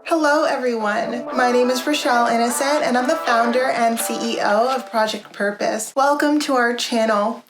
Hello everyone, my name is Rochelle Innocent and I'm the founder and CEO of Project Purpose. Welcome to our channel.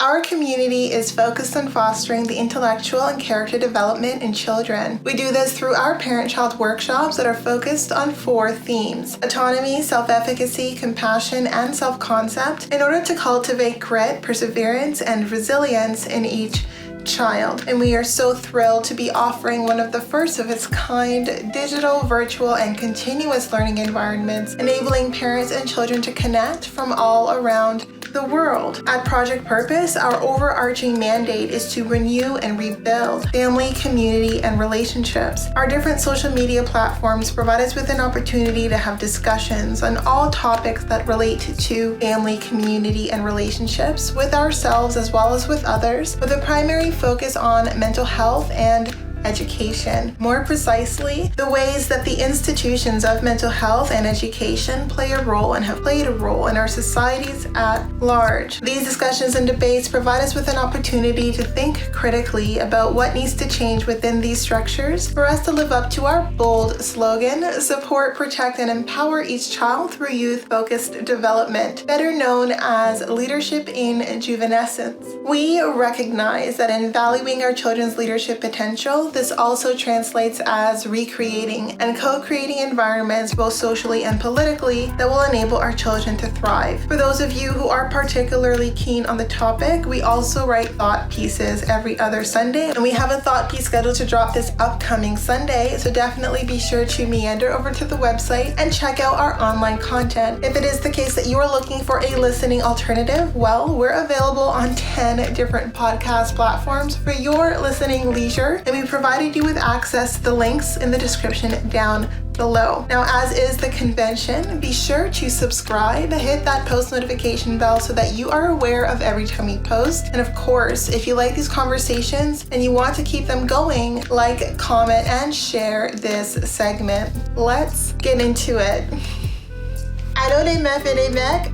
Our community is focused on fostering the intellectual and character development in children. We do this through our parent-child workshops that are focused on 4 themes: autonomy, self-efficacy, compassion, and self-concept, in order to cultivate grit, perseverance, and resilience in each child. And we are so thrilled to be offering one of the first of its kind digital, virtual, and continuous learning environments, enabling parents and children to connect from all around the world. At Project Purpose, our overarching mandate is to renew and rebuild family, community, and relationships. Our different social media platforms provide us with an opportunity to have discussions on all topics that relate to family, community, and relationships with ourselves as well as with others, with a primary focus on mental health and education. More precisely, the ways that the institutions of mental health and education play a role and have played a role in our societies at large. These discussions and debates provide us with an opportunity to think critically about what needs to change within these structures for us to live up to our bold slogan: support, protect, and empower each child through youth-focused development, better known as leadership in juvenescence. We recognize that in valuing our children's leadership potential, this also translates as recreating and co-creating environments both socially and politically that will enable our children to thrive. For those of you who are particularly keen on the topic, we also write thought pieces every other Sunday, and we have a thought piece scheduled to drop this upcoming Sunday, so definitely be sure to meander over to the website and check out our online content. If it is the case that you are looking for a listening alternative, well, we're available on 10 different podcast platforms for your listening leisure, and we provided you with access to the links in the description down below. Now, as is the convention, be sure to subscribe, hit that post notification bell so that you are aware of every time we post. And of course, if you like these conversations and you want to keep them going, like, comment, and share this segment. Let's get into it.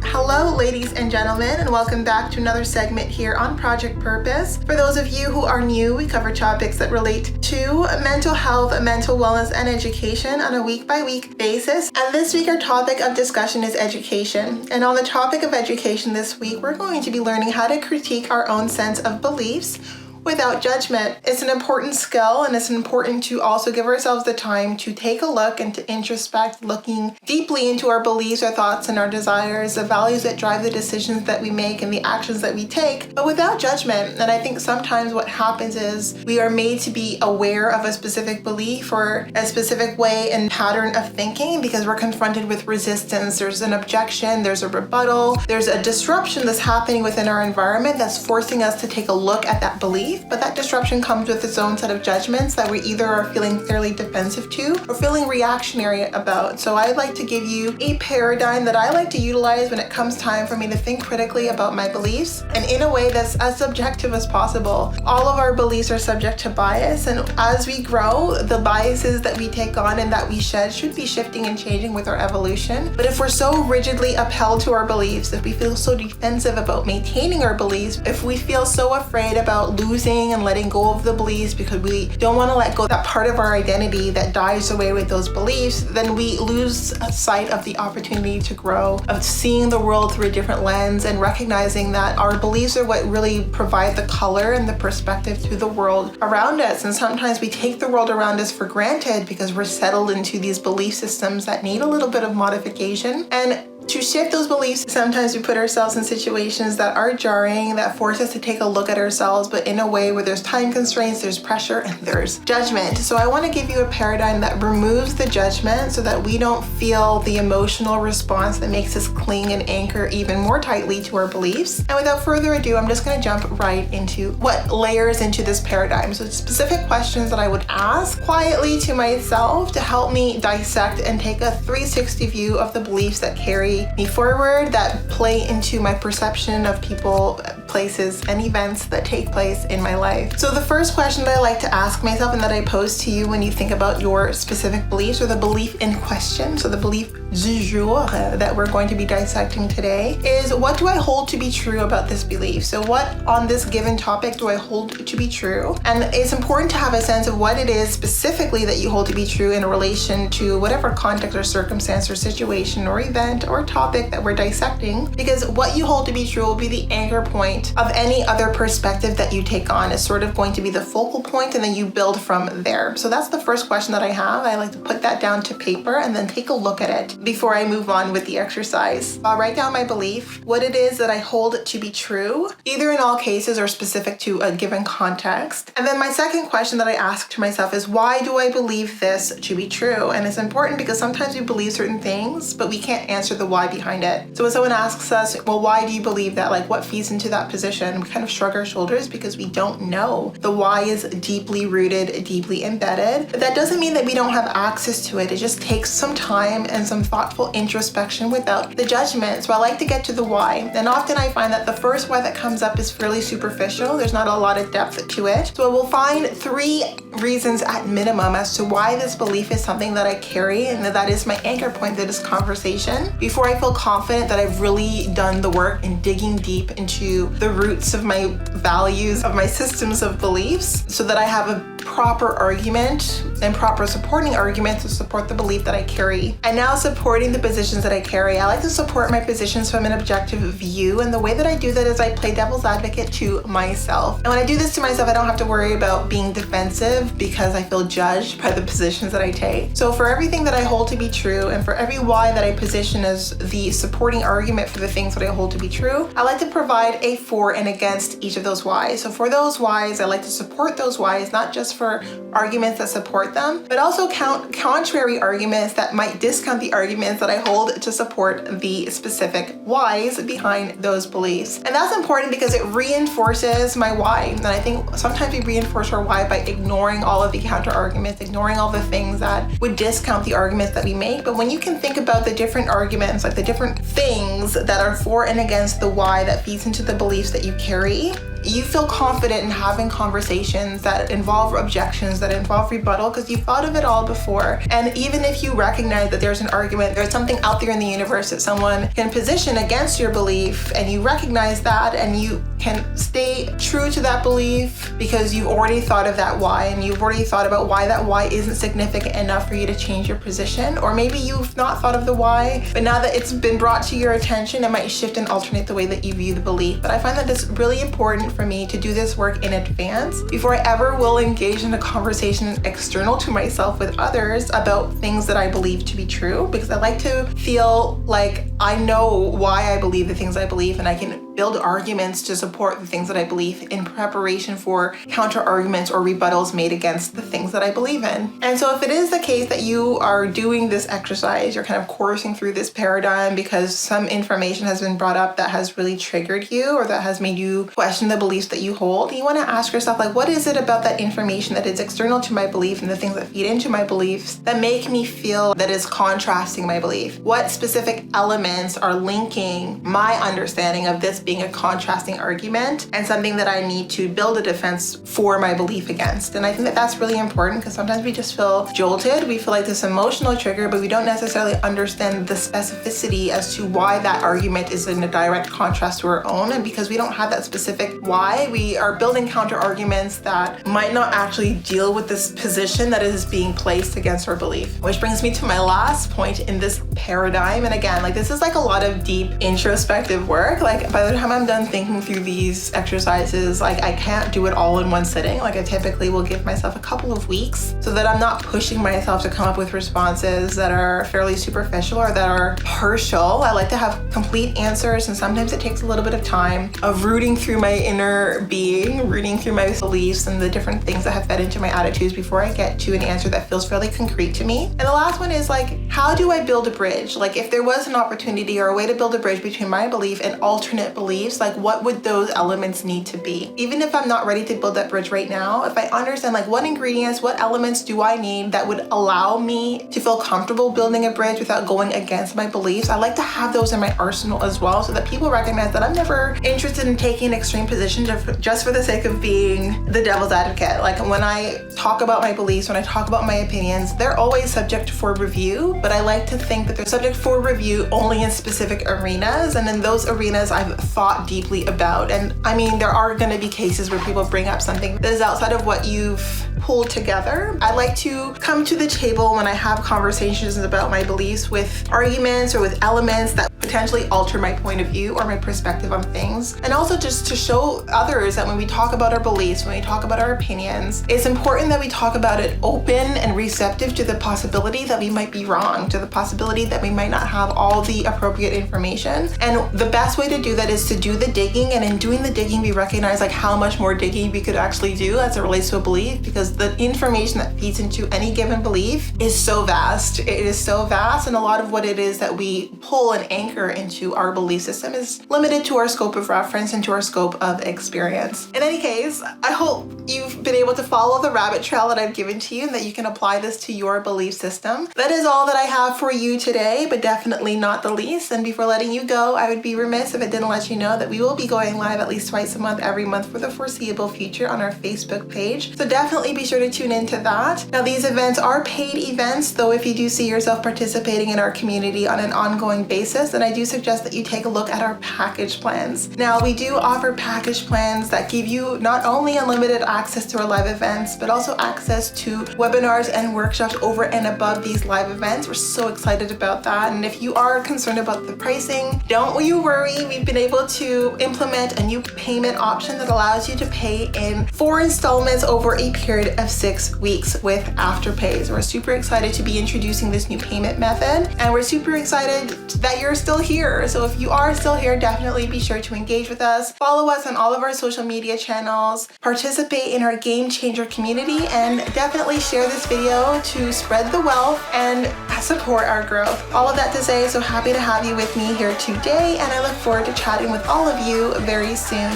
Hello, ladies and gentlemen, and welcome back to another segment here on Project Purpose. For those of you who are new, we cover topics that relate to mental health, mental wellness, and education on a week-by-week basis. And this week, our topic of discussion is education. And on the topic of education this week, we're going to be learning how to critique our own sense of beliefs without judgment. It's an important skill, and it's important to also give ourselves the time to take a look and to introspect, looking deeply into our beliefs, our thoughts, and our desires, the values that drive the decisions that we make and the actions that we take, but without judgment. And I think sometimes what happens is we are made to be aware of a specific belief or a specific way and pattern of thinking because we're confronted with resistance. There's an objection, there's a rebuttal, there's a disruption that's happening within our environment that's forcing us to take a look at that belief. But that disruption comes with its own set of judgments that we either are feeling fairly defensive to or feeling reactionary about. So I'd like to give you a paradigm that I like to utilize when it comes time for me to think critically about my beliefs, and in a way that's as subjective as possible. All of our beliefs are subject to bias, and as we grow, the biases that we take on and that we shed should be shifting and changing with our evolution. But if we're so rigidly upheld to our beliefs, if we feel so defensive about maintaining our beliefs, if we feel so afraid about losing and letting go of the beliefs because we don't want to let go of that part of our identity that dies away with those beliefs, then we lose sight of the opportunity to grow, of seeing the world through a different lens and recognizing that our beliefs are what really provide the color and the perspective to the world around us. And sometimes we take the world around us for granted because we're settled into these belief systems that need a little bit of modification. And to shift those beliefs, sometimes we put ourselves in situations that are jarring, that force us to take a look at ourselves, but in a way where there's time constraints, there's pressure, and there's judgment. So I want to give you a paradigm that removes the judgment so that we don't feel the emotional response that makes us cling and anchor even more tightly to our beliefs. And without further ado, I'm just going to jump right into what layers into this paradigm. So specific questions that I would ask quietly to myself to help me dissect and take a 360 view of the beliefs that carry me forward, that play into my perception of people, places and events that take place in my life. So the first question that I like to ask myself and that I pose to you when you think about your specific beliefs or the belief in question, so the belief du jour that we're going to be dissecting today, is what do I hold to be true about this belief? So what on this given topic do I hold to be true? And it's important to have a sense of what it is specifically that you hold to be true in relation to whatever context or circumstance or situation or event or topic that we're dissecting, because what you hold to be true will be the anchor point of any other perspective that you take on. It's sort of going to be the focal point, and then you build from there. So that's the first question that I have. I like to put that down to paper and then take a look at it before I move on with the exercise. I'll write down my belief, what it is that I hold to be true, either in all cases or specific to a given context. And then my second question that I ask to myself is, why do I believe this to be true? And it's important because sometimes we believe certain things, but we can't answer the why behind it. So when someone asks us, well, why do you believe that? Like, what feeds into that position? We kind of shrug our shoulders because we don't know. The why is deeply rooted, deeply embedded. But that doesn't mean that we don't have access to it. It just takes some time and some thoughtful introspection without the judgment. So I like to get to the why. And often I find that the first why that comes up is fairly superficial. There's not a lot of depth to it. So we'll find 3 reasons at minimum as to why this belief is something that I carry and that is my anchor point to this conversation before I feel confident that I've really done the work in digging deep into the roots of my values, of my systems of beliefs, so that I have a proper argument and proper supporting argument to support the belief that I carry. And now supporting the positions that I carry. I like to support my positions from an objective view, and the way that I do that is I play devil's advocate to myself. And when I do this to myself, I don't have to worry about being defensive because I feel judged by the positions that I take. So for everything that I hold to be true, and for every why that I position as the supporting argument for the things that I hold to be true, I like to provide a for and against each of those whys. So for those whys, I like to support those whys, not just for arguments that support them, but also contrary arguments that might discount the arguments that I hold to support the specific whys behind those beliefs. And that's important because it reinforces my why. And I think sometimes we reinforce our why by ignoring all of the counter arguments, ignoring all the things that would discount the arguments that we make. But when you can think about the different arguments, like the different things that are for and against the why that feeds into the beliefs that you carry, you feel confident in having conversations that involve objections, that involve rebuttal, because you've thought of it all before. And even if you recognize that there's an argument, there's something out there in the universe that someone can position against your belief, and you recognize that and you can stay true to that belief because you've already thought of that why, and you've already thought about why that why isn't significant enough for you to change your position. Or maybe you've not thought of the why, but now that it's been brought to your attention, it might shift and alternate the way that you view the belief. But I find that it's really important for me to do this work in advance before I ever will engage in a conversation external to myself with others about things that I believe to be true, because I like to feel like I know why I believe the things I believe, and I can build arguments to support the things that I believe in preparation for counter arguments or rebuttals made against the things that I believe in. And so if it is the case that you are doing this exercise, you're kind of coursing through this paradigm because some information has been brought up that has really triggered you or that has made you question the beliefs that you hold, you want to ask yourself, like, what is it about that information that is external to my belief and the things that feed into my beliefs that make me feel that is contrasting my belief? What specific elements are linking my understanding of this being a contrasting argument and something that I need to build a defense for my belief against? And I think that that's really important because sometimes we just feel jolted. We feel like this emotional trigger, but we don't necessarily understand the specificity as to why that argument is in a direct contrast to our own. And because we don't have that specific why, we are building counter arguments that might not actually deal with this position that is being placed against our belief. Which brings me to my last point in this paradigm. And again, like, this is like a lot of deep introspective work. Like, by the time I'm done thinking through these exercises, like, I can't do it all in one sitting. Like, I typically will give myself a couple of weeks so that I'm not pushing myself to come up with responses that are fairly superficial or that are partial. I like to have complete answers, and sometimes it takes a little bit of time of rooting through my inner being, rooting through my beliefs and the different things that have fed into my attitudes before I get to an answer that feels fairly concrete to me. And the last one is, like, how do I build a bridge? Like, if there was an opportunity or a way to build a bridge between my belief and alternate beliefs, like what would those elements need to be? Even if I'm not ready to build that bridge right now, if I understand like what ingredients, what elements do I need that would allow me to feel comfortable building a bridge without going against my beliefs, I like to have those in my arsenal as well, so that people recognize that I'm never interested in taking an extreme position just for the sake of being the devil's advocate. Like when I talk about my beliefs, when I talk about my opinions, they're always subject for review, but I like to think that they're subject for review only in specific arenas, and in those arenas I've thought deeply about. And I mean, there are going to be cases where people bring up something that is outside of what you've pulled together. I like to come to the table when I have conversations about my beliefs with arguments or with elements that potentially alter my point of view or my perspective on things. And also just to show others that when we talk about our beliefs, when we talk about our opinions, it's important that we talk about it open and receptive to the possibility that we might be wrong, to the possibility that we might not have all the appropriate information. And the best way to do that is to do the digging, and in doing the digging we recognize like how much more digging we could actually do as it relates to a belief, because the information that feeds into any given belief is so vast. It is so vast, and a lot of what it is that we pull and anchor into our belief system is limited to our scope of reference and to our scope of experience. In any case, I hope you've been able to follow the rabbit trail that I've given to you and that you can apply this to your belief system. That is all that I have for you today, but definitely not the least. And before letting you go, I would be remiss if I didn't let you know that we will be going live at least twice a month, every month for the foreseeable future on our Facebook page. So definitely be sure to tune into that. Now, these events are paid events, though if you do see yourself participating in our community on an ongoing basis, then I do suggest that you take a look at our package plans. Now, we do offer package plans that give you not only unlimited access to our live events, but also access to webinars and workshops over and above these live events. We're so excited about that. And if you are concerned about the pricing, don't you worry. We've been able to implement a new payment option that allows you to pay in 4 installments over a period of 6 weeks with Afterpay. So we're super excited to be introducing this new payment method, and we're super excited that you're still here. So if you are still here, definitely be sure to engage with us. Follow us on all of our social media channels, participate in our Game Changer community, and definitely share this video to spread the wealth and support our growth. All of that to say, so happy to have you with me here today, and I look forward to chatting with all of you very soon.